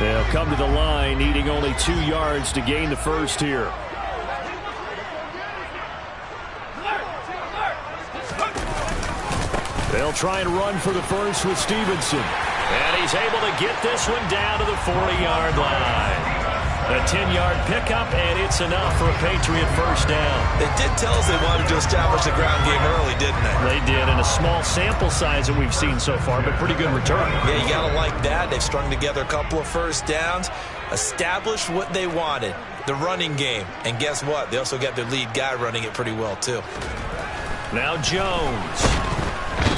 They'll come to the line, needing only 2 yards to gain the first here. They'll try and run for the first with Stevenson. And he's able to get this one down to the 40-yard line. A 10-yard pickup, and it's enough for a Patriot first down. They did tell us they wanted to establish the ground game early, didn't they? They did, in a small sample size that we've seen so far, but pretty good return. Yeah, you got to like that. They've strung together a couple of first downs, established what they wanted, the running game. And guess what? They also got their lead guy running it pretty well, too. Now Jones.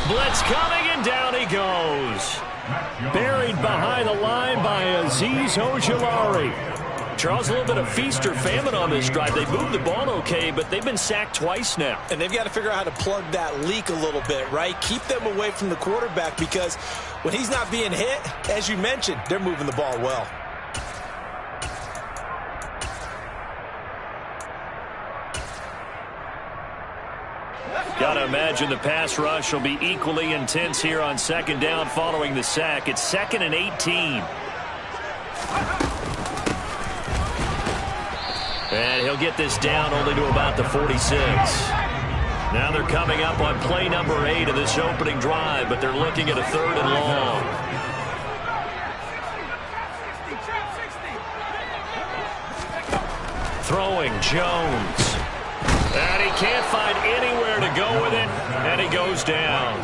Blitz coming, and down he goes. Buried behind the line by Azeez Ojulari. Charles, a little bit of feast or famine on this drive. They moved the ball okay, but they've been sacked twice now. And they've got to figure out how to plug that leak a little bit, right? Keep them away from the quarterback, because when he's not being hit, as you mentioned, they're moving the ball well. Got to imagine the pass rush will be equally intense here on second down following the sack. It's 2nd and 18. And he'll get this down only to about the 46. Now they're coming up on play number 8 of this opening drive, but they're looking at a 3rd and long. Throwing Jones. And he can't find anywhere to go with it, and he goes down.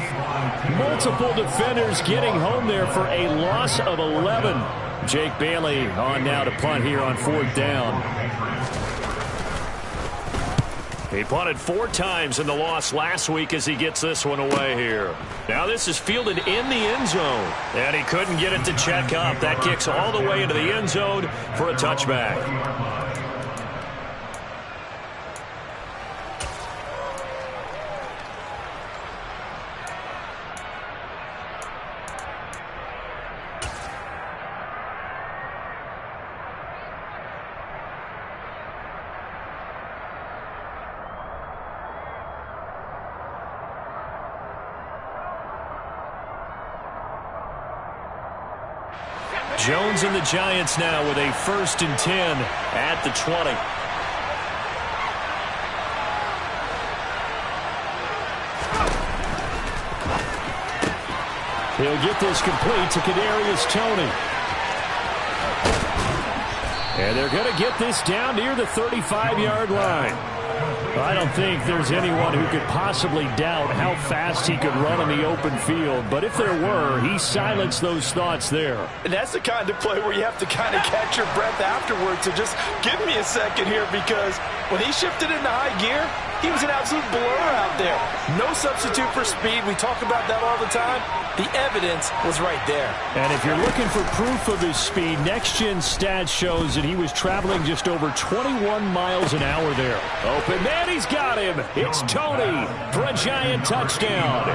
Multiple defenders getting home there for a loss of 11. Jake Bailey on now to punt here on 4th down. He punted 4 times in the loss last week as he gets this one away here. Now this is fielded in the end zone, and he couldn't get it to check up. That kicks all the way into the end zone for a touchback. Jones and the Giants now with a 1st and 10 at the 20. He'll get this complete to Kadarius Toney. And they're going to get this down near the 35-yard line. I don't think there's anyone who could possibly doubt how fast he could run in the open field. But if there were, he silenced those thoughts there. And that's the kind of play where you have to kind of catch your breath afterwards. So just give me a second here, because when he shifted into high gear, he was an absolute blur out there. No substitute for speed. We talk about that all the time. The evidence was right there. And if you're looking for proof of his speed, Next Gen Stats shows that he was traveling just over 21 miles an hour there. Open man, he's got him. It's Toney for a Giant touchdown.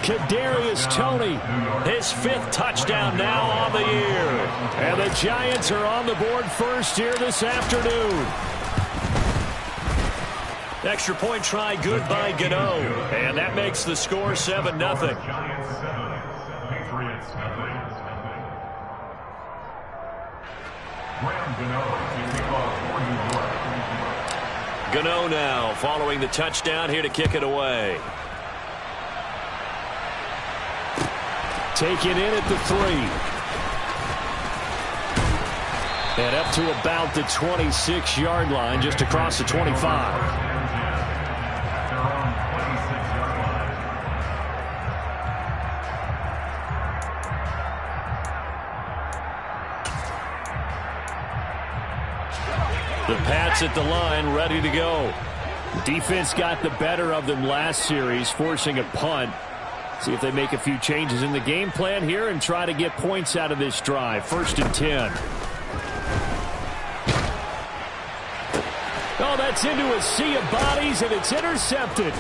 Kadarius Toney, his 5th touchdown now on the year. And the Giants are on the board first here this afternoon. Extra point try good by Gano. And that makes the score 7-0. Gano now following the touchdown here to kick it away. Taken in at the 3. And up to about the 26-yard line, just across the 25. The Pats at the line, ready to go. Defense got the better of them last series, forcing a punt. See if they make a few changes in the game plan here and try to get points out of this drive. 1st and 10. Oh, that's into a sea of bodies, and it's intercepted.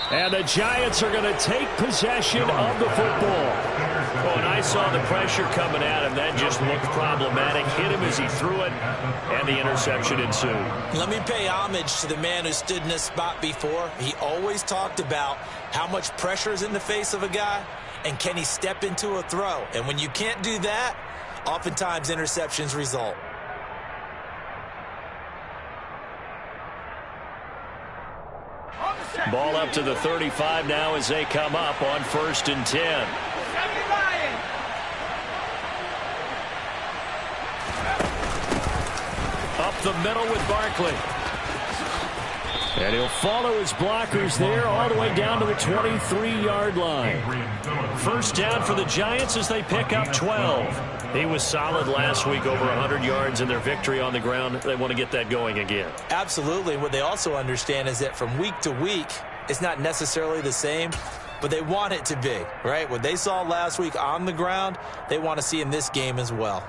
And the Giants are going to take possession of the football. Oh, and I saw the pressure coming at him. That just looked problematic. Hit him as he threw it, and the interception ensued. Let me pay homage to the man who stood in this spot before. He always talked about how much pressure is in the face of a guy, and can he step into a throw. And when you can't do that, oftentimes interceptions result. Ball up to the 35 now as they come up on 1st and 10. Up the middle with Barkley. And he'll follow his blockers there all the way down to the 23-yard line. 1st down for the Giants as they pick up 12. He was solid last week, over 100 yards in their victory on the ground. They want to get that going again. Absolutely. What they also understand is that from week to week, it's not necessarily the same, but they want it to be, right? What they saw last week on the ground, they want to see in this game as well.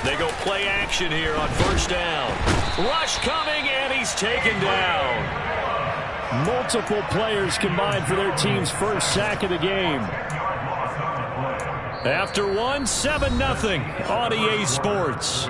They go play action here on 1st down. Rush coming, and he's taken down. Multiple players combined for their team's first sack of the game. After one, 7-0 on EA Sports.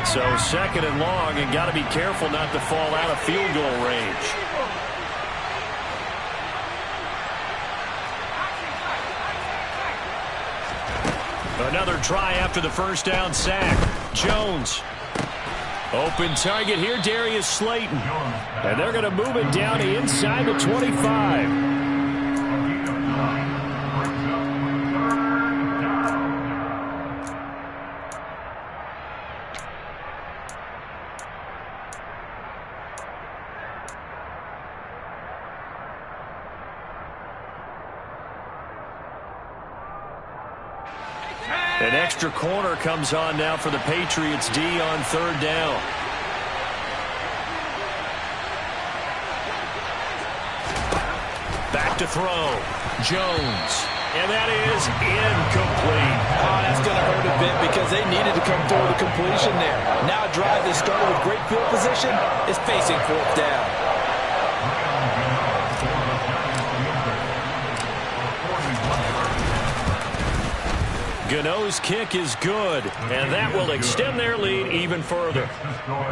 So 2nd and long, and got to be careful not to fall out of field goal range. Another try after the 1st down sack. Jones. Open target here, Darius Slayton. And they're going to move it down to inside the 25. An extra corner comes on now for the Patriots D on 3rd down. Back to throw. Jones. And that is incomplete. Oh, that's going to hurt a bit because they needed to come through the completion there. Now a drive that started with great field position is facing 4th down. Gano's kick is good, and that will extend their lead even further.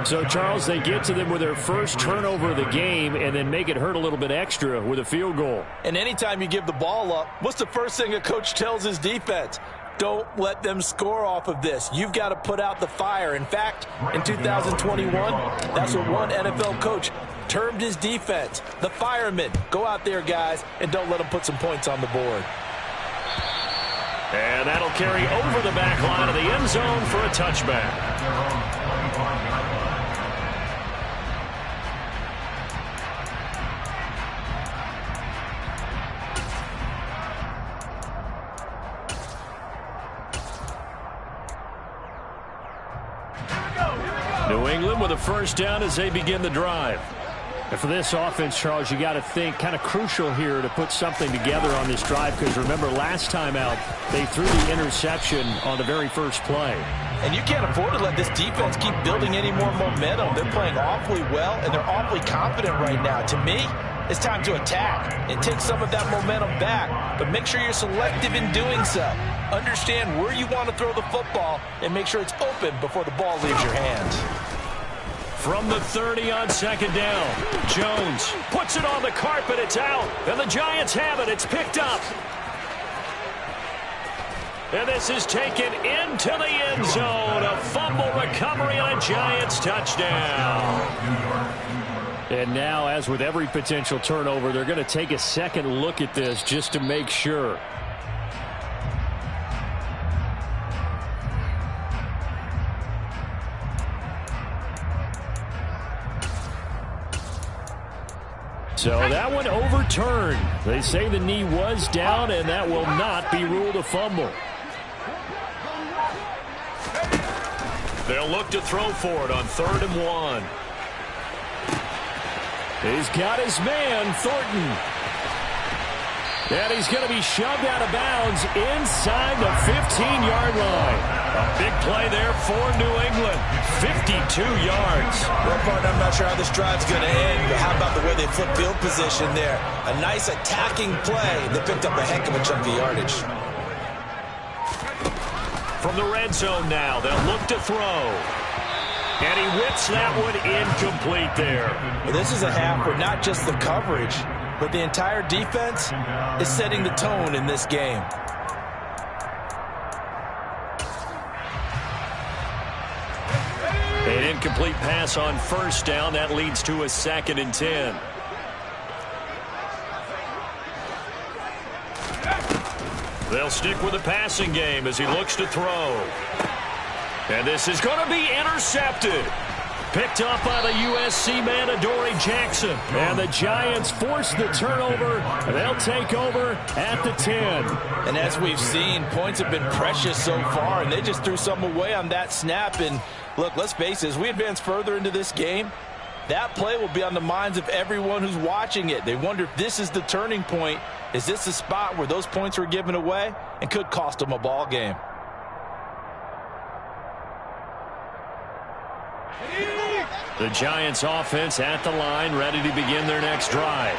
So, Charles, they get to them with their first turnover of the game and then make it hurt a little bit extra with a field goal. And anytime you give the ball up, what's the first thing a coach tells his defense? Don't let them score off of this. You've got to put out the fire. In fact, in 2021, that's what one NFL coach termed his defense, the firemen. Go out there, guys, and don't let them put some points on the board. And that'll carry over the back line of the end zone for a touchback. New England with a 1st down as they begin the drive. And for this offense, Charles, you got to think kind of crucial here to put something together on this drive, because remember last time out they threw the interception on the very first play. And you can't afford to let this defense keep building any more momentum. They're playing awfully well, and they're awfully confident right now. To me, it's time to attack and take some of that momentum back, but make sure you're selective in doing so. Understand where you want to throw the football and make sure it's open before the ball leaves your hands. From the 30 on 2nd down, Jones puts it on the carpet. It's out, and the Giants have it. It's picked up. And this is taken into the end zone. A fumble recovery and a Giants touchdown. And now, as with every potential turnover, they're going to take a second look at this just to make sure. So that one overturned. They say the knee was down, and that will not be ruled a fumble. They'll look to throw for it on 3rd and 1. He's got his man, Thornton. And he's going to be shoved out of bounds inside the 15-yard line. A big play there for New England. 52 yards. Well, partner, I'm not sure how this drive's going to end, but how about the way they flip field position there? A nice attacking play. They picked up a heck of a chunk of yardage. From the red zone now, they'll look to throw. And he whips that one incomplete there. Well, this is a half where not just the coverage, but the entire defense is setting the tone in this game. An incomplete pass on 1st down. That leads to a 2nd and 10. They'll stick with the passing game as he looks to throw. And this is going to be intercepted. Picked up by the USC man, Adoree Jackson. And the Giants force the turnover. They'll take over at the 10. And as we've seen, points have been precious so far, and they just threw some away on that snap. And look, let's face it, as we advance further into this game, that play will be on the minds of everyone who's watching it. They wonder if this is the turning point. Is this the spot where those points were given away and could cost them a ball game? The Giants offense at the line, ready to begin their next drive.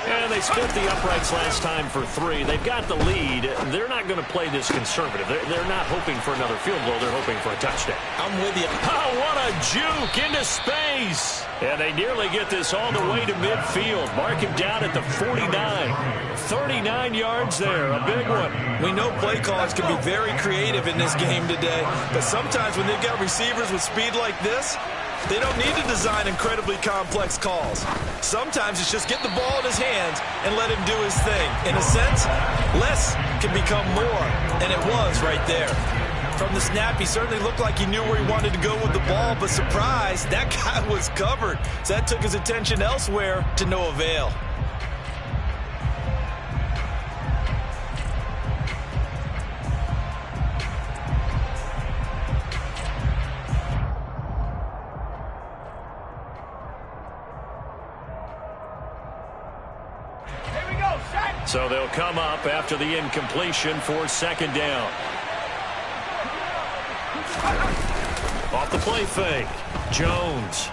And they split the uprights last time for 3. They've got the lead. They're not going to play this conservative. They're not hoping for another field goal. They're hoping for a touchdown. I'm with you. Oh, what a juke into space. And they nearly get this all the way to midfield. Mark him down at the 49. 39 yards there, a big one. We know play callers can be very creative in this game today, but sometimes when they've got receivers with speed like this, they don't need to design incredibly complex calls. Sometimes it's just get the ball in his hands and let him do his thing. In a sense, less can become more, and it was right there. From the snap, he certainly looked like he knew where he wanted to go with the ball, but surprise, that guy was covered. So that took his attention elsewhere to no avail. So they'll come up after the incompletion for 2nd down. Off the play fake, Jones.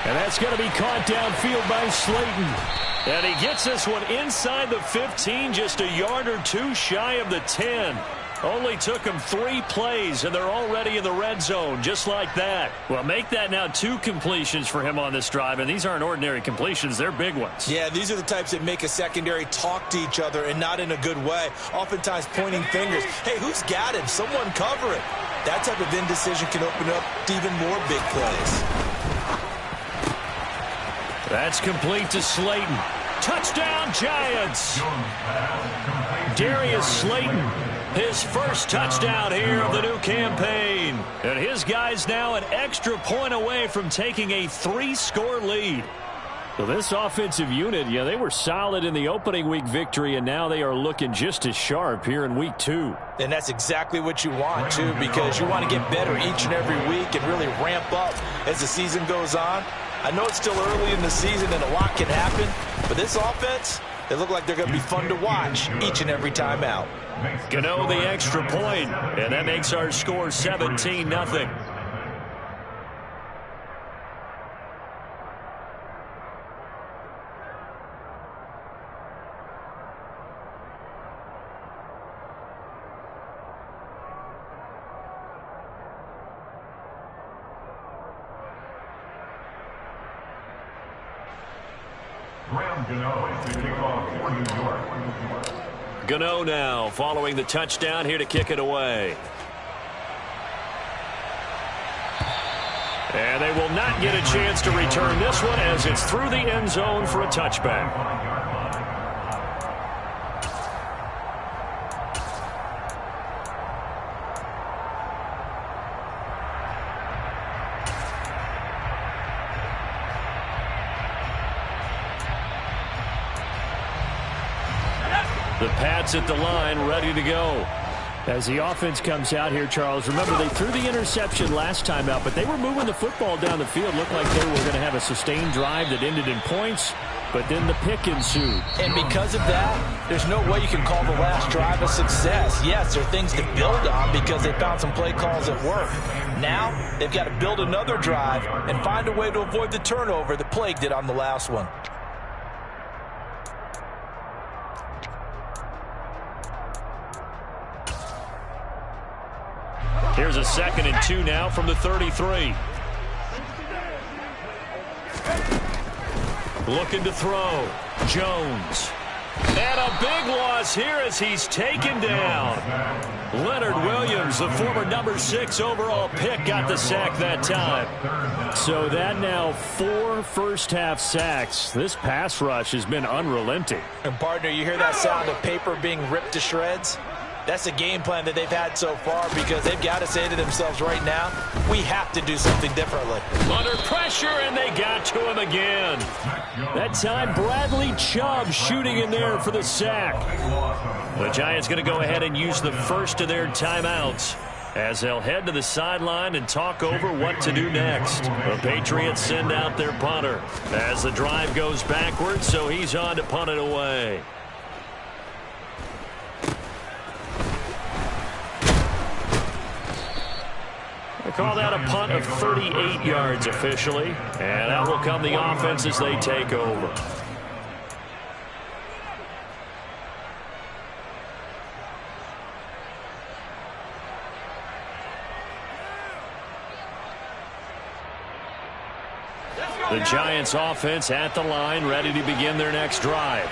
And that's going to be caught downfield by Slayton. And he gets this one inside the 15, just a yard or 2 shy of the 10. Only took him 3 plays, and they're already in the red zone, just like that. Well, make that now 2 completions for him on this drive, and these aren't ordinary completions. They're big ones. Yeah, these are the types that make a secondary talk to each other, and not in a good way. Oftentimes pointing fingers. Hey, who's got him? Someone cover it. That type of indecision can open up to even more big plays. That's complete to Slayton. Touchdown, Giants! Darius Slayton, his first touchdown here of the new campaign. And his guys now an extra point away from taking a 3-score lead. So this offensive unit, yeah, they were solid in the opening week victory, and now they are looking just as sharp here in week 2. And that's exactly what you want, too, because you want to get better each and every week and really ramp up as the season goes on. I know it's still early in the season and a lot can happen, but this offense, they look like they're going to be fun to watch each and every time out. Gano the extra point, and that makes our score 17-0. Gano now following the touchdown here to kick it away. And they will not get a chance to return this one as it's through the end zone for a touchback. The Pats at the line, ready to go. As the offense comes out here, Charles, remember they threw the interception last time out, but they were moving the football down the field. Looked like they were going to have a sustained drive that ended in points, but then the pick ensued. And because of that, there's no way you can call the last drive a success. Yes, there are things to build on because they found some play calls that work. Now, they've got to build another drive and find a way to avoid the turnover that plagued it on the last one. Here's a 2nd and 2 now from the 33. Looking to throw. Jones. And a big loss here as he's taken down. Leonard Williams, the former number 6 overall pick, got the sack that time. So that now 4 first-half sacks. This pass rush has been unrelenting. And, partner, you hear that sound of paper being ripped to shreds? That's the game plan that they've had so far because they've got to say to themselves right now, we have to do something differently. Under pressure, and they got to him again. That time, Bradley Chubb shooting in there for the sack. The Giants going to go ahead and use the first of their timeouts as they'll head to the sideline and talk over what to do next. The Patriots send out their punter as the drive goes backwards, so he's on to punt it away. They call that a punt of 38 yards officially. And out will come the offense as they take over. The Giants offense at the line, ready to begin their next drive.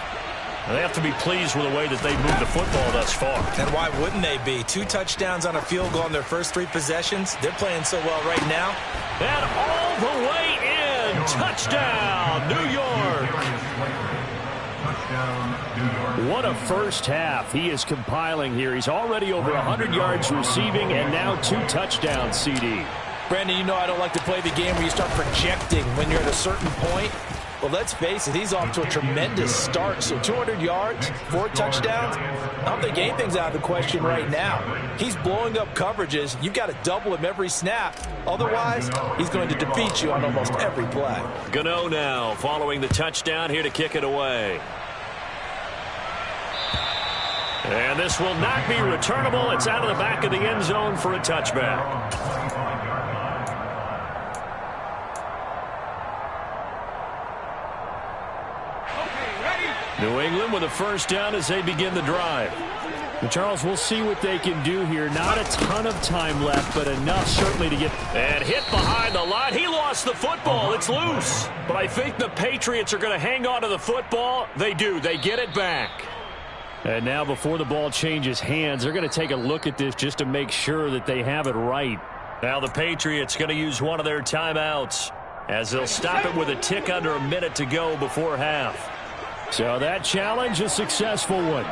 They have to be pleased with the way that they've moved the football thus far. And why wouldn't they be? 2 touchdowns on a field goal in their first 3 possessions. They're playing so well right now. And all the way in. Touchdown, New York. What a first half he is compiling here. He's already over 100 yards receiving and now 2 touchdowns, CD. Brandon, you know I don't like to play the game where you start projecting when you're at a certain point. Well, let's face it, he's off to a tremendous start. So 200 yards, 4 touchdowns. I don't think anything's out of the question right now. He's blowing up coverages. You've got to double him every snap. Otherwise, he's going to defeat you on almost every play. Gano now following the touchdown here to kick it away. And this will not be returnable. It's out of the back of the end zone for a touchback. New England with a first down as they begin the drive. And Charles, we'll see what they can do here. Not a ton of time left, but enough certainly to get... And hit behind the line. He lost the football. It's loose. But I think the Patriots are going to hang on to the football. They do. They get it back. And now before the ball changes hands, they're going to take a look at this just to make sure that they have it right. Now the Patriots going to use one of their timeouts as they'll stop it with a tick under a minute to go before half. So that challenge, a successful one.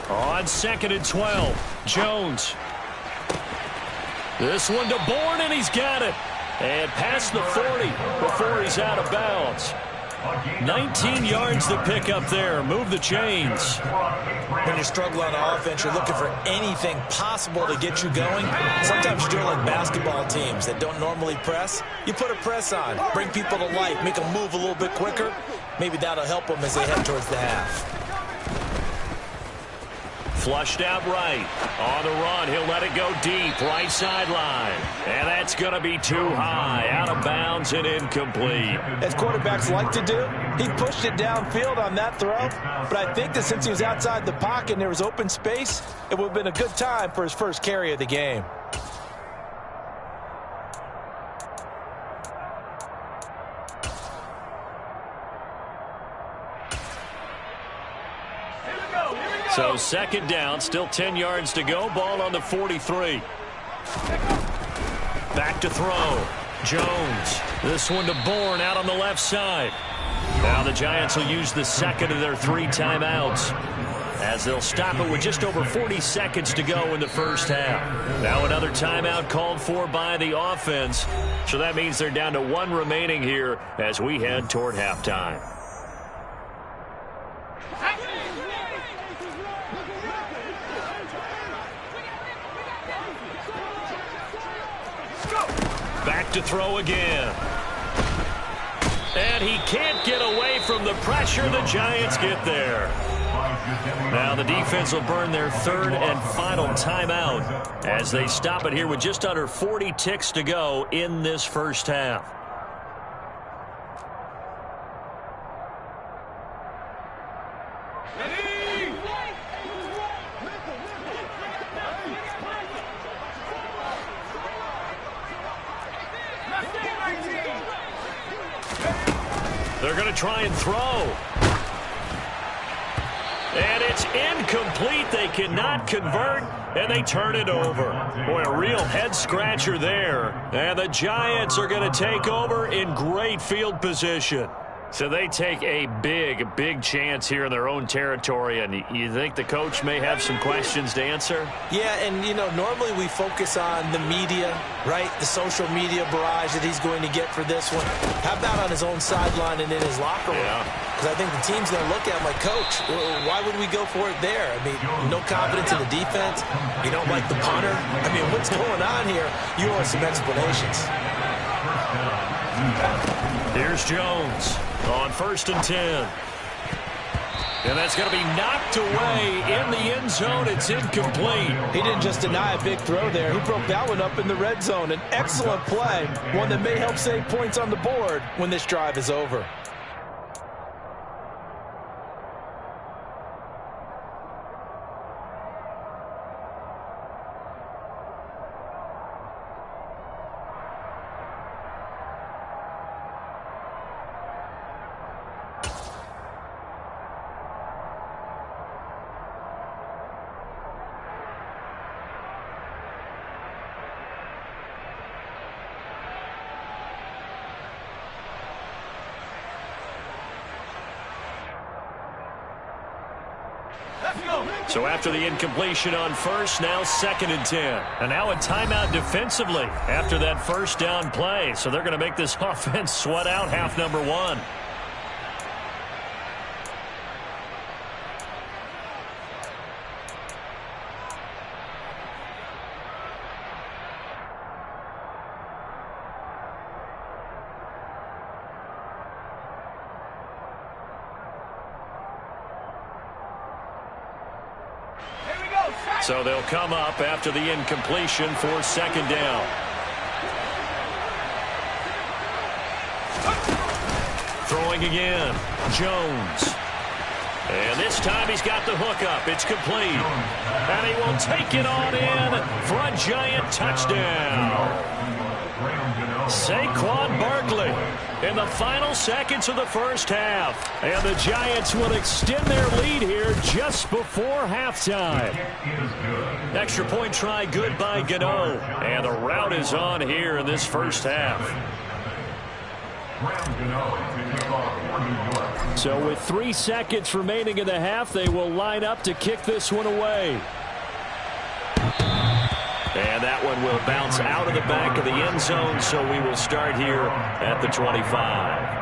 On 2nd and 12, Jones. This one to Bourne, and he's got it. And past the 40 before he's out of bounds. 19 yards to pick up there. Move the chains. When you struggle on offense, you're looking for anything possible to get you going. Sometimes you're doing like basketball teams that don't normally press. You put a press on, bring people to life, make them move a little bit quicker. Maybe that'll help them as they head towards the half. Flushed out right. On the run, he'll let it go deep. Right sideline. And that's going to be too high. Out of bounds and incomplete. As quarterbacks like to do, he pushed it downfield on that throw. But I think that since he was outside the pocket and there was open space, it would have been a good time for his first carry of the game. So 2nd down, still 10 yards to go. Ball on the 43. Back to throw. Jones. This one to Bourne out on the left side. Now the Giants will use the 2nd of their 3 timeouts as they'll stop it with just over 40 seconds to go in the first half. Now another timeout called for by the offense. So that means they're down to 1 remaining here as we head toward halftime. Back to throw again. And he can't get away from the pressure. The Giants get there. Now the defense will burn their third and final timeout as they stop it here with just under 40 ticks to go in this first half. They're going to try and throw. And it's incomplete. They cannot convert, and they turn it over. Boy, a real head-scratcher there. And the Giants are going to take over in great field position. So they take a big chance here in their own territory, and you think the coach may have some questions to answer? Yeah, and, you know, normally we focus on the media, right? The social media barrage that he's going to get for this one. How about on his own sideline and in his locker room? Because I think the team's going to look at him like, Coach, why would we go for it there? I mean, no confidence in the defense. You don't like the punter. I mean, what's going on here? You want some explanations. Here's Jones on 1st and 10. And that's going to be knocked away in the end zone. It's incomplete. He didn't just deny a big throw there. He broke that one up in the red zone. An excellent play, one that may help save points on the board when this drive is over. So after the incompletion on first, now 2nd and 10. And now a timeout defensively after that first down play. So they're going to make this offense sweat out half number one. So they'll come up after the incompletion for 2nd down. Throwing again, Jones. And this time he's got the hook up. It's complete. And he will take it on in for a Giant touchdown. Saquon Barkley in the final seconds of the first half. And the Giants will extend their lead here just before halftime. Extra point try good by Gano. And the route is on here in this first half. So with 3 seconds remaining in the half, they will line up to kick this one away. And that one will bounce out of the back of the end zone, so we will start here at the 25.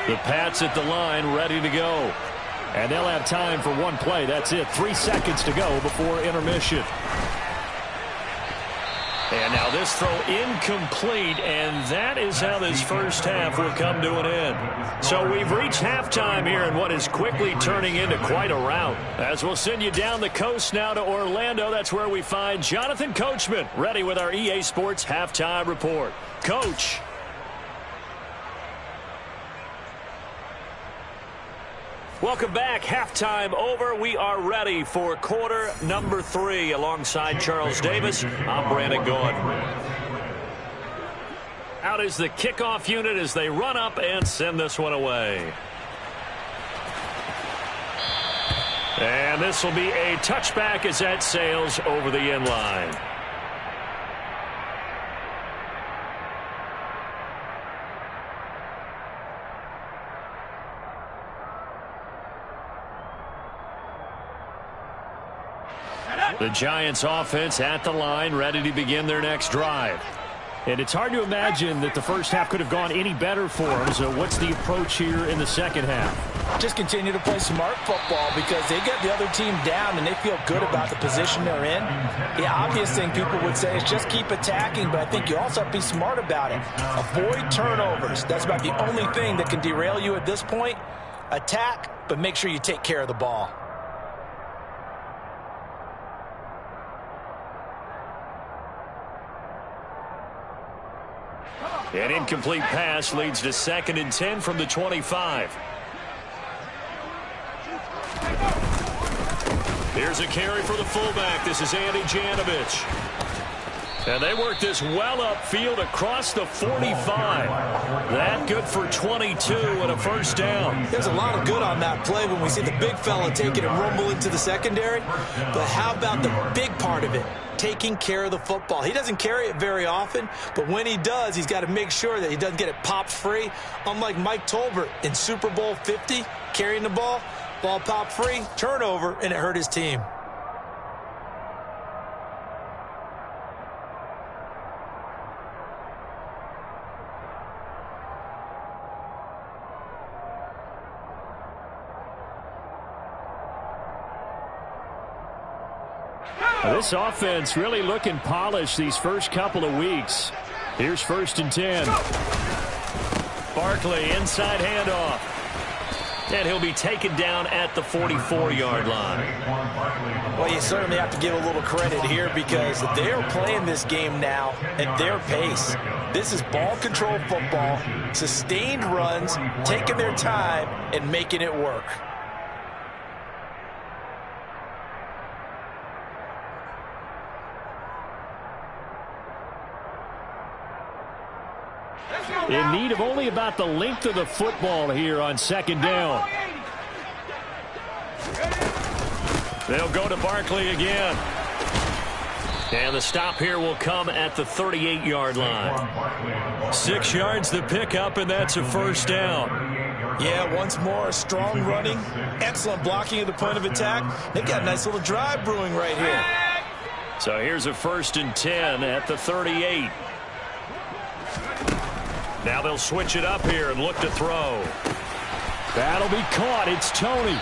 The Pats at the line, ready to go. And they'll have time for one play. That's it. 3 seconds to go before intermission. And now this throw incomplete, and that is how this first half will come to an end. So we've reached halftime here in what is quickly turning into quite a rout. As we'll send you down the coast now to Orlando, that's where we find Jonathan Coachman, ready with our EA Sports Halftime Report. Coach. Welcome back. Halftime over. We are ready for quarter number 3 alongside Charles Davis. I'm Brandon Gaudin. Out is the kickoff unit as they run up and send this one away. And this will be a touchback as that sails over the end line. The Giants offense at the line, ready to begin their next drive. And it's hard to imagine that the first half could have gone any better for them. So what's the approach here in the second half? Just continue to play smart football because they got the other team down and they feel good about the position they're in. The obvious thing people would say is just keep attacking, but I think you also have to be smart about it. Avoid turnovers. That's about the only thing that can derail you at this point. Attack, but make sure you take care of the ball. An incomplete pass leads to 2nd and 10 from the 25. Here's a carry for the fullback. This is Andy Janovich. And they work this well upfield across the 45. That good for 22 and a first down. There's a lot of good on that play when we see the big fella take it and rumble into the secondary. But how about the big part of it? Taking care of the football. He doesn't carry it very often, but when he does, he's got to make sure that he doesn't get it popped free. Unlike Mike Tolbert in Super Bowl 50, carrying the ball popped free, turnover, and it hurt his team. This offense really looking polished these first couple of weeks. Here's 1st and 10. Barkley inside handoff. And he'll be taken down at the 44-yard line. Well, you certainly have to give a little credit here because they're playing this game now at their pace. This is ball control football, sustained runs, taking their time, and making it work. In need of only about the length of the football here on 2nd down. They'll go to Barkley again. And the stop here will come at the 38-yard line. 6 yards the pickup, and that's a first down. Yeah, once more, strong running, excellent blocking at the point of attack. They've got a nice little drive brewing right here. So here's a 1st and 10 at the 38. Now they'll switch it up here and look to throw. That'll be caught. It's Toney.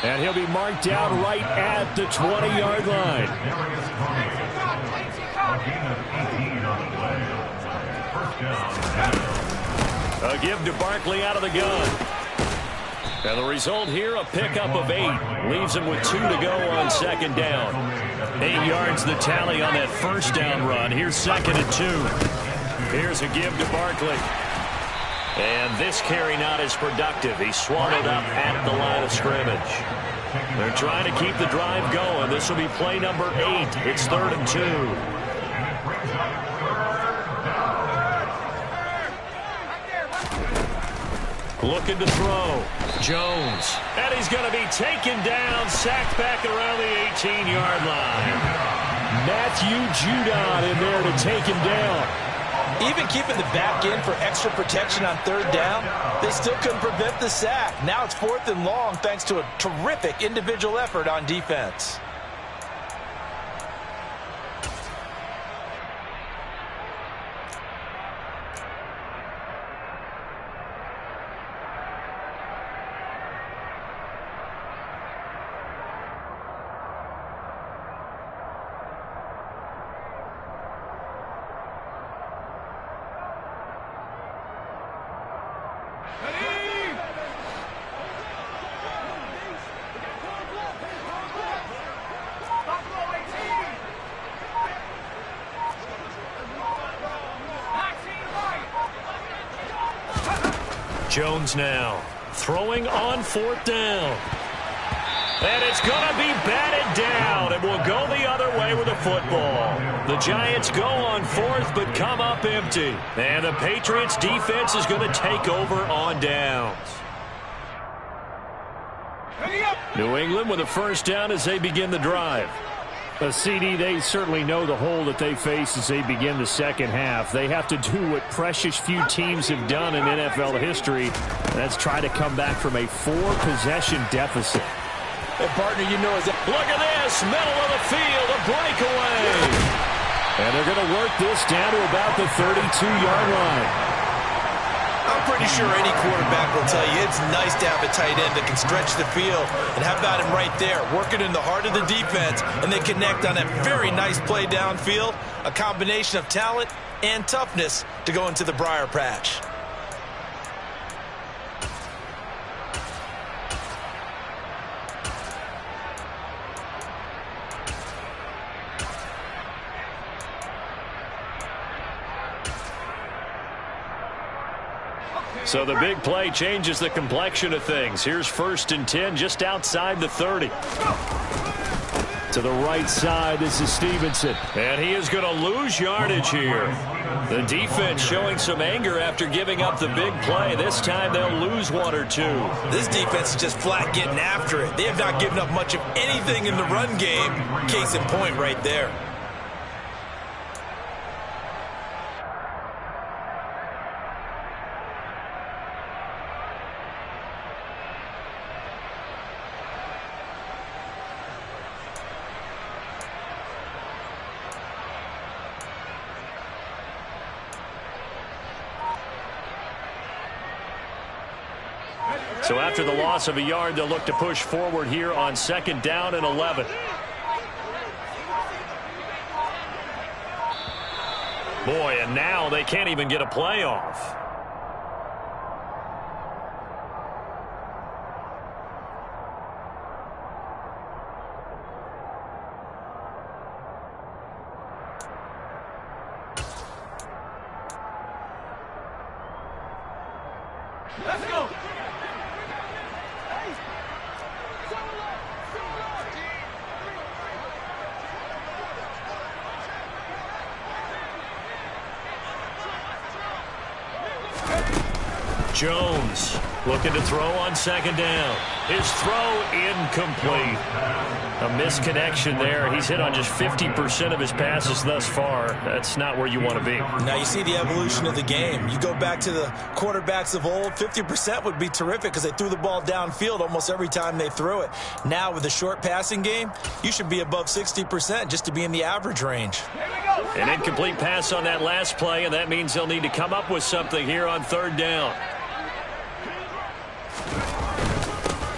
And he'll be marked down right at the 20-yard line. A give to Barkley out of the gun. And the result here, a pickup of 8. Leaves him with 2 to go on 2nd down. 8 yards the tally on that first down run. Here's 2nd and 2. Here's a give to Barkley. And this carry not as productive. He's swallowed up at the line of scrimmage. They're trying to keep the drive going. This will be play number 8. It's 3rd and 2. Looking to throw. Jones. And he's going to be taken down, sacked back around the 18-yard line. Matthew Judon in there to take him down. Even keeping the back end for extra protection on 3rd down, they still couldn't prevent the sack. Now it's 4th and long thanks to a terrific individual effort on defense. Jones now throwing on 4th down. And it's going to be batted down. It will go the other way with the football. The Giants go on 4th but come up empty. And the Patriots defense is going to take over on downs. New England with a first down as they begin the drive. CD, they certainly know the hole that they face as they begin the second half. They have to do what precious few teams have done in NFL history. That's try to come back from a 4-possession deficit. And partner, you know, look at this, middle of the field, a breakaway. And they're going to work this down to about the 32-yard line. I'm pretty sure any quarterback will tell you it's nice to have a tight end that can stretch the field. And how about him right there, working in the heart of the defense, and they connect on a very nice play downfield, a combination of talent and toughness to go into the briar patch. So the big play changes the complexion of things. Here's 1st and 10 just outside the 30. To the right side, this is Stevenson. And he is going to lose yardage here. The defense showing some anger after giving up the big play. This time they'll lose 1 or 2. This defense is just flat getting after it. They have not given up much of anything in the run game. Case in point right there. So after the loss of a yard, they'll look to push forward here on 2nd down and 11. Boy, and now they can't even get a play off. Let's go. Jones looking to throw on 2nd down. His throw incomplete. A misconnection there. He's hit on just 50% of his passes thus far. That's not where you want to be. Now you see the evolution of the game. You go back to the quarterbacks of old, 50% would be terrific because they threw the ball downfield almost every time they threw it. Now with the short passing game, you should be above 60% just to be in the average range. An incomplete pass on that last play, and that means they'll need to come up with something here on 3rd down.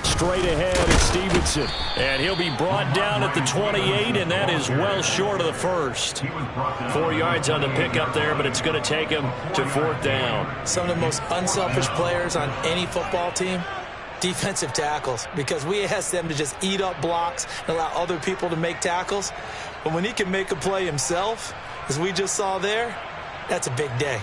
Straight ahead, it's Stevenson. And he'll be brought down at the 28, and that is well short of the first. 4 yards on the pickup there, but it's going to take him to 4th down. Some of the most unselfish players on any football team, defensive tackles, because we ask them to just eat up blocks and allow other people to make tackles. But when he can make a play himself, as we just saw there, that's a big day.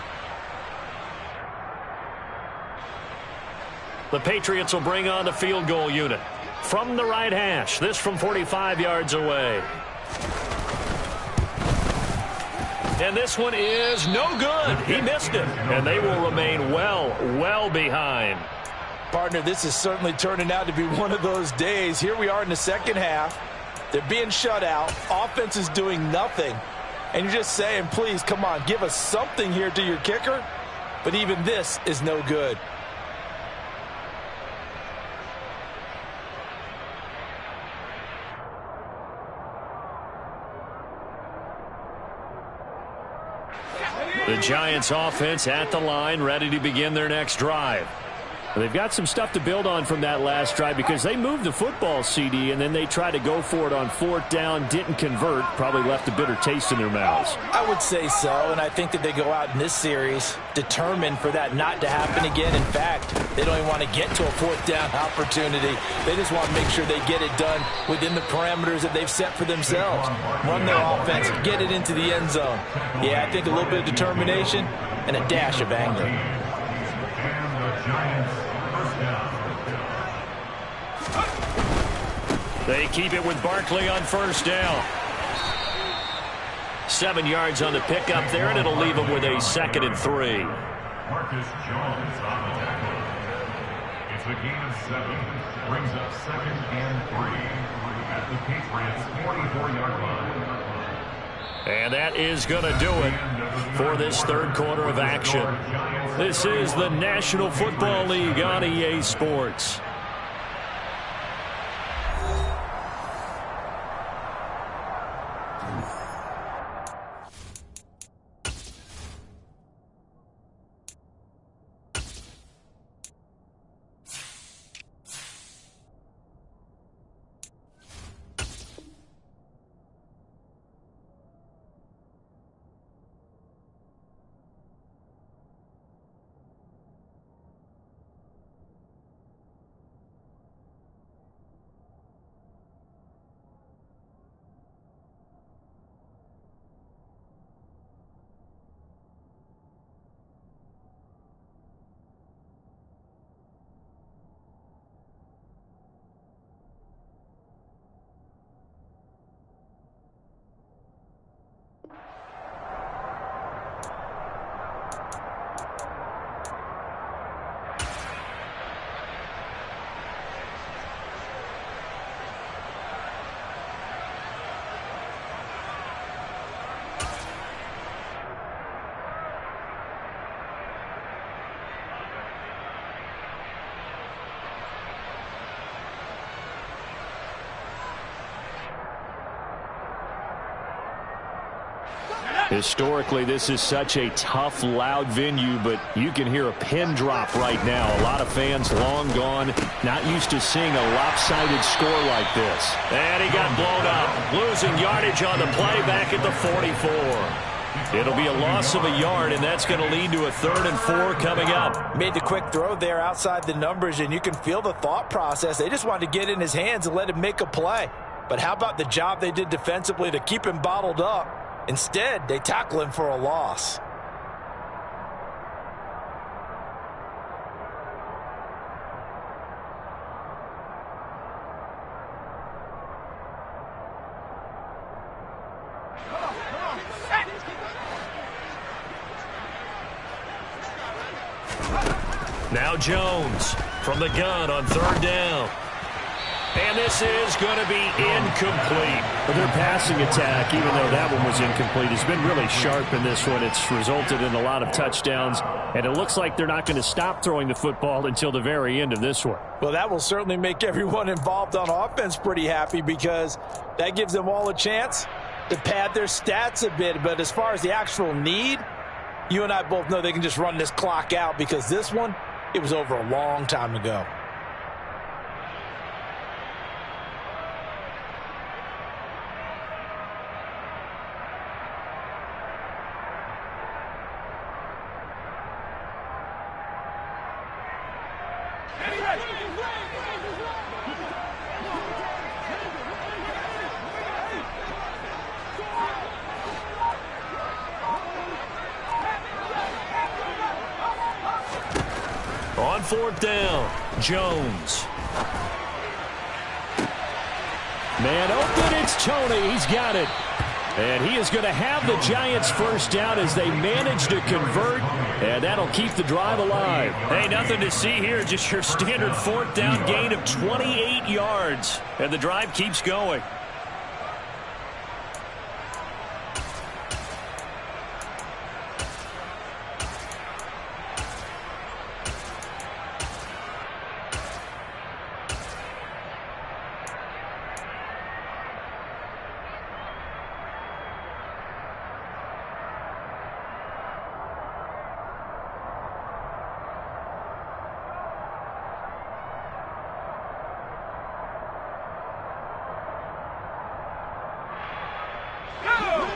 The Patriots will bring on the field goal unit from the right hash. This from 45 yards away. And this one is no good. He missed it. And they will remain well behind. Partner, this is certainly turning out to be one of those days. Here we are in the 2nd half. They're being shut out. Offense is doing nothing. And you're just saying, please, come on, give us something here to your kicker. But even this is no good. The Giants offense at the line, ready to begin their next drive. They've got some stuff to build on from that last drive because they moved the football, CD, and then they tried to go for it on 4th down, didn't convert, probably left a bitter taste in their mouths. I would say so, and I think that they go out in this series determined for that not to happen again. In fact, they don't even want to get to a 4th down opportunity. They just want to make sure they get it done within the parameters that they've set for themselves. Run their offense, get it into the end zone. Yeah, I think a little bit of determination and a dash of anger. They keep it with Barkley on 1st down. 7 yards on the pickup there, and it'll leave them with a 2nd and 3. Marcus Jones on the tackle. It's a gain of 7. Brings up 2nd and 3 at the Patriots' 44-yard line. And that is going to do it for this 3rd quarter of action. This is the National Football League on EA Sports. Historically, this is such a tough, loud venue, but you can hear a pin drop right now. A lot of fans long gone, not used to seeing a lopsided score like this. And he got blown up, losing yardage on the play back at the 44. It'll be a loss of a yard, and that's going to lead to a 3rd and 4 coming up. Made the quick throw there outside the numbers, and you can feel the thought process. They just wanted to get in his hands and let him make a play. But how about the job they did defensively to keep him bottled up? Instead, they tackle him for a loss. Now Jones from the gun on 3rd down. And this is going to be incomplete. But their passing attack, even though that one was incomplete, has been really sharp in this one. It's resulted in a lot of touchdowns, and it looks like they're not going to stop throwing the football until the very end of this one. Well, that will certainly make everyone involved on offense pretty happy, because that gives them all a chance to pad their stats a bit. But as far as the actual need, you and I both know they can just run this clock out, because this one, it was over a long time ago. On 4th down, Jones. Man open, it's Tony. He's got it. And he is going to have the Giants first down as they manage to convert, and that'll keep the drive alive. Hey, nothing to see here, just your standard 4th down gain of 28 yards. And the drive keeps going.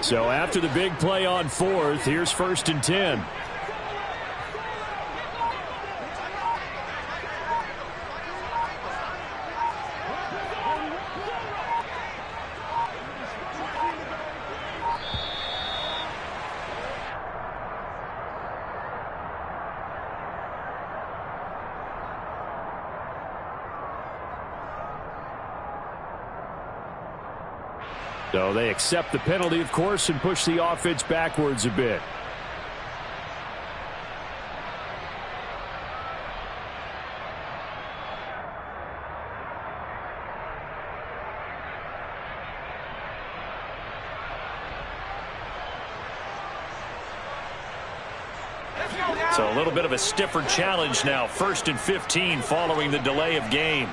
So after the big play on 4th, here's 1st and 10. So they accept the penalty, of course, and push the offense backwards a bit. So a little bit of a stiffer challenge now. 1st and 15 following the delay of game.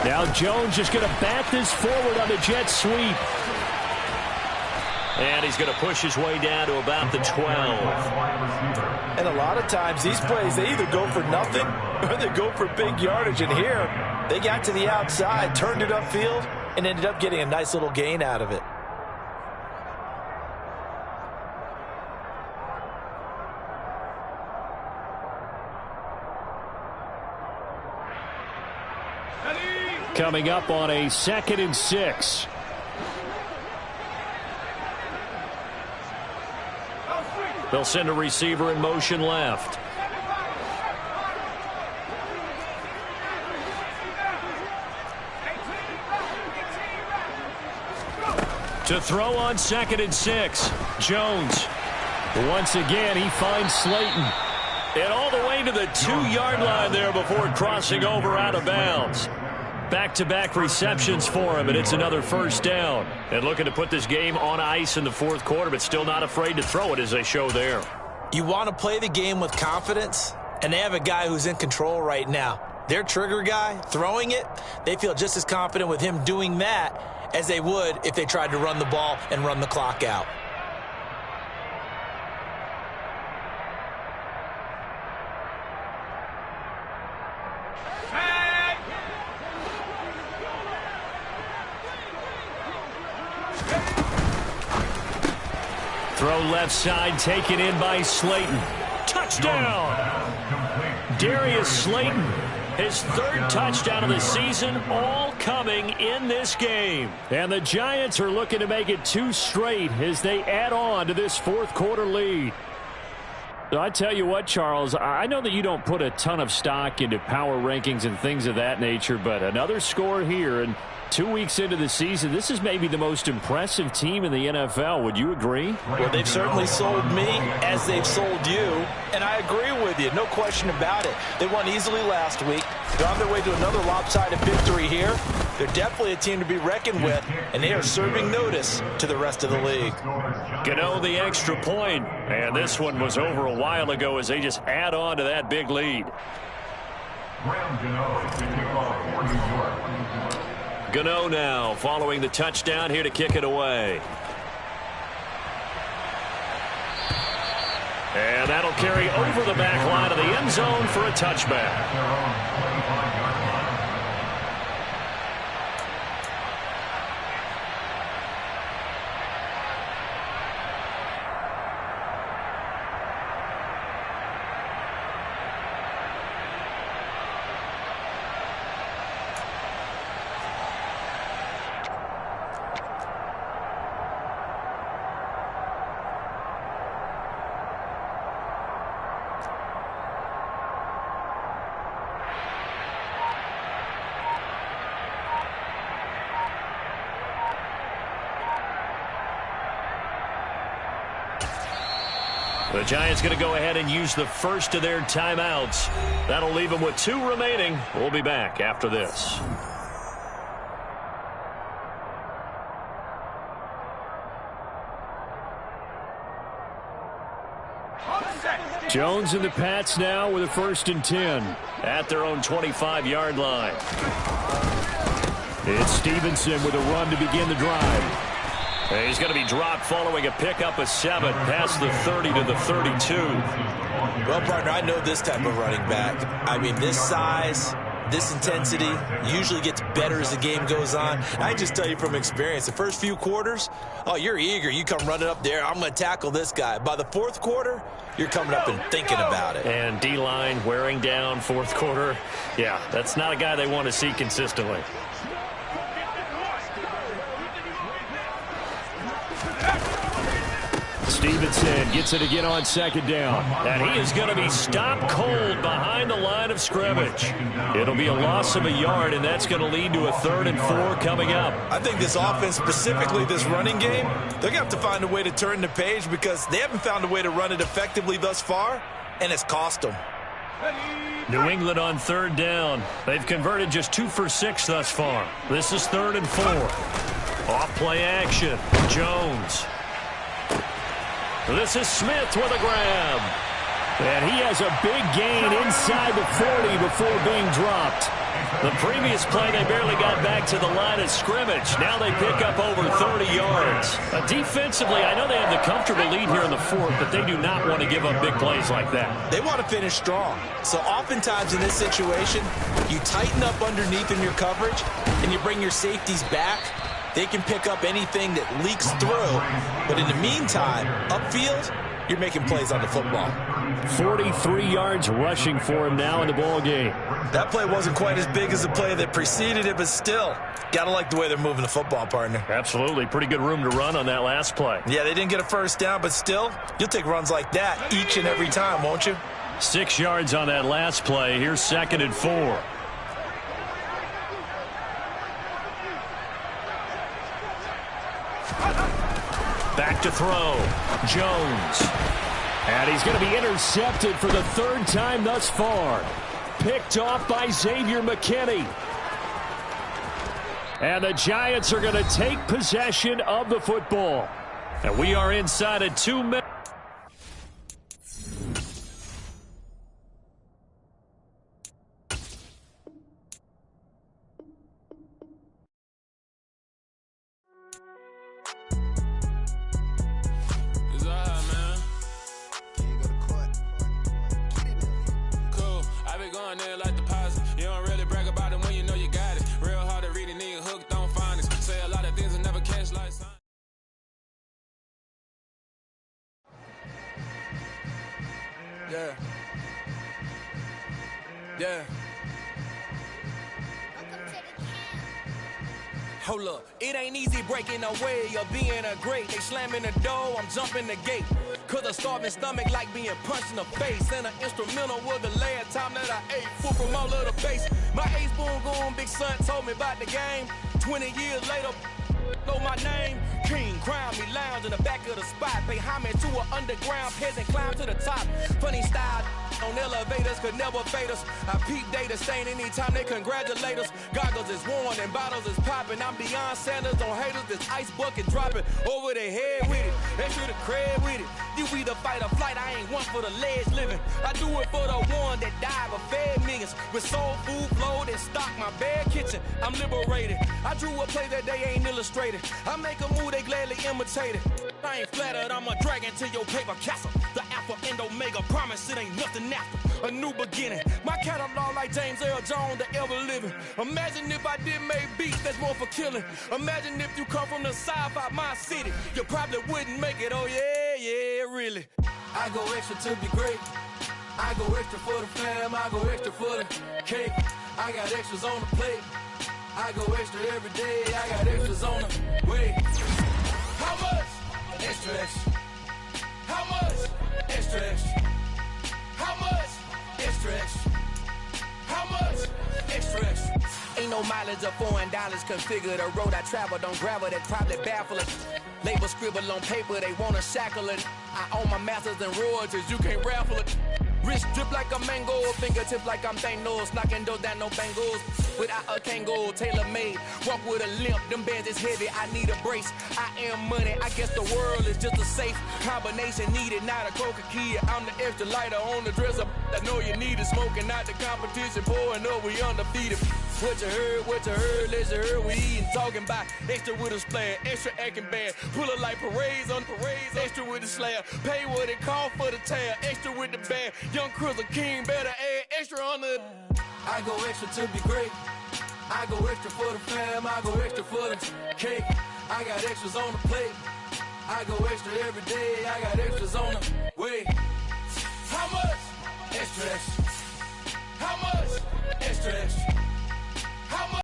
Now Jones is going to back this forward on the jet sweep. And he's going to push his way down to about the 12. And a lot of times these plays, they either go for nothing or they go for big yardage. And here, they got to the outside, turned it upfield, and ended up getting a nice little gain out of it. Coming up on a 2nd and 6. They'll send a receiver in motion left. To throw on 2nd and 6. Jones. Once again, he finds Slayton. And all the way to the 2-yard line there before crossing over out of bounds. Back-to-back receptions for him, and it's another 1st down. And looking to put this game on ice in the 4th quarter, but still not afraid to throw it as they show there. You want to play the game with confidence, and they have a guy who's in control right now. Their trigger guy, throwing it, they feel just as confident with him doing that as they would if they tried to run the ball and run the clock out. Throw left side, taken in by Slayton. Touchdown! Darius Slayton, his third touchdown of the season, all coming in this game. And the Giants are looking to make it 2 straight as they add on to this fourth quarter lead. I tell you what, Charles, I know that you don't put a ton of stock into power rankings and things of that nature, but another score here, and 2 weeks into the season, this is maybe the most impressive team in the NFL. Would you agree? Well, they've certainly sold me as they've sold you, and I agree with you. No question about it. They won easily last week. They're on their way to another lopsided victory here. They're definitely a team to be reckoned with, and they are serving notice to the rest of the league. Gano the extra point, and this one was over a while ago as they just add on to that big lead. Graham Gano to kick off for New York. Gano now following the touchdown here to kick it away. And that'll carry over the back line of the end zone for a touchback. The Giants going to go ahead and use the first of their timeouts. That'll leave them with 2 remaining. We'll be back after this. Jones and the Pats now with a 1st and 10 at their own 25-yard line. It's Stevenson with a run to begin the drive. He's going to be dropped following a pickup of 7 past the 30 to the 32. Well, partner, I know this type of running back. I mean, this size, this intensity usually gets better as the game goes on. I just tell you from experience, the first few quarters, oh, you're eager. You come running up there, I'm going to tackle this guy. By the 4th quarter, you're coming up and thinking about it. And D-line wearing down 4th quarter. Yeah, that's not a guy they want to see consistently. Stevenson gets it again on 2nd down. And he is going to be stopped cold behind the line of scrimmage. It'll be a loss of a yard, and that's going to lead to a 3rd and 4 coming up. I think this offense, specifically this running game, they're going to have to find a way to turn the page because they haven't found a way to run it effectively thus far, and it's cost them. New England on 3rd down. They've converted just 2 for 6 thus far. This is 3rd and 4. Off play action. Jones. This is Smith with a grab. And he has a big gain inside the 40 before being dropped. The previous play, they barely got back to the line of scrimmage. Now they pick up over 30 yards. Defensively, I know they have the comfortable lead here in the 4th, but they do not want to give up big plays like that. They want to finish strong. So oftentimes in this situation, you tighten up underneath in your coverage, and you bring your safeties back. They can pick up anything that leaks through. But in the meantime, upfield, you're making plays on the football. 43 yards rushing for him now in the ball game. That play wasn't quite as big as the play that preceded it, but still, got to like the way they're moving the football, partner. Absolutely. Pretty good room to run on that last play. Yeah, they didn't get a 1st down, but still, you'll take runs like that each and every time, won't you? 6 yards on that last play. Here's 2nd and 4. Back to throw. Jones. And he's going to be intercepted for the 3rd time thus far. Picked off by Xavier McKinney. And the Giants are going to take possession of the football. And we are inside of 2 minutes. Yeah. Hold up, it ain't easy breaking away or being a great. They slamming the door, I'm jumping the gate. Cause a starving stomach like being punched in the face. And an instrumental was the last time that I ate food from all of the bass. My ace boom goon, big son told me about the game. 20 years later, know my name. King, crown me, lounge in the back of the spot. Pay homage to an underground peasant, climb to the top. Funny style on elevators could never fade us. I peep data stain anytime they congratulate us. Goggles is worn and bottles is popping. I'm beyond Sanders on haters, this ice bucket dropping over their head with it. They should have cred with it. You either fight or flight, I ain't one for the ledge living. I do it for the one that died but fed millions. With soul food flowed and stock my bare kitchen. I'm liberated. I drew a play that they ain't illustrated. I make a move, they gladly imitate it. I ain't flattered, I'm a dragon to your paper castle. The Alpha and Omega, promise it ain't nothing after. A new beginning. My catalog like James Earl Jones, the ever living. Imagine if I did make beats that's more for killing. Imagine if you come from the south out my city. You probably wouldn't make it, oh yeah, yeah, really. I go extra to be great. I go extra for the fam, I go extra for the cake. I got extras on the plate. I go extra every day, I got extras on the way. How much? Extra, extra. How much? Extra, extra. How much? Extra, extra. How much? Extra, extra. Ain't no mileage of $4 configure the road I travel. Don't gravel, that probably baffle it. Label scribble on paper, they wanna shackle it. I own my masters and royalties, you can't raffle it. Wrist drip like a mango, fingertips like I'm Thanos. Knocking doors down, no bangles. Without a Kango, tailor-made. Walk with a limp, them bands is heavy, I need a brace. I am money, I guess the world is just a safe combination needed, not a coca key. I'm the extra lighter on the dresser. I know you need it, smoking out the competition, pouring up, we undefeated. What you heard, let you heard, we eating, talking about extra with a splash, extra acting bad. Pull it like parades on parades, extra with the slab. Pay what it cost for the tab, extra with the bag. Young Cruiser King, better add extra on the. I go extra to be great. I go extra for the fam, I go extra for the cake. I got extras on the plate. I go extra every day, I got extras on the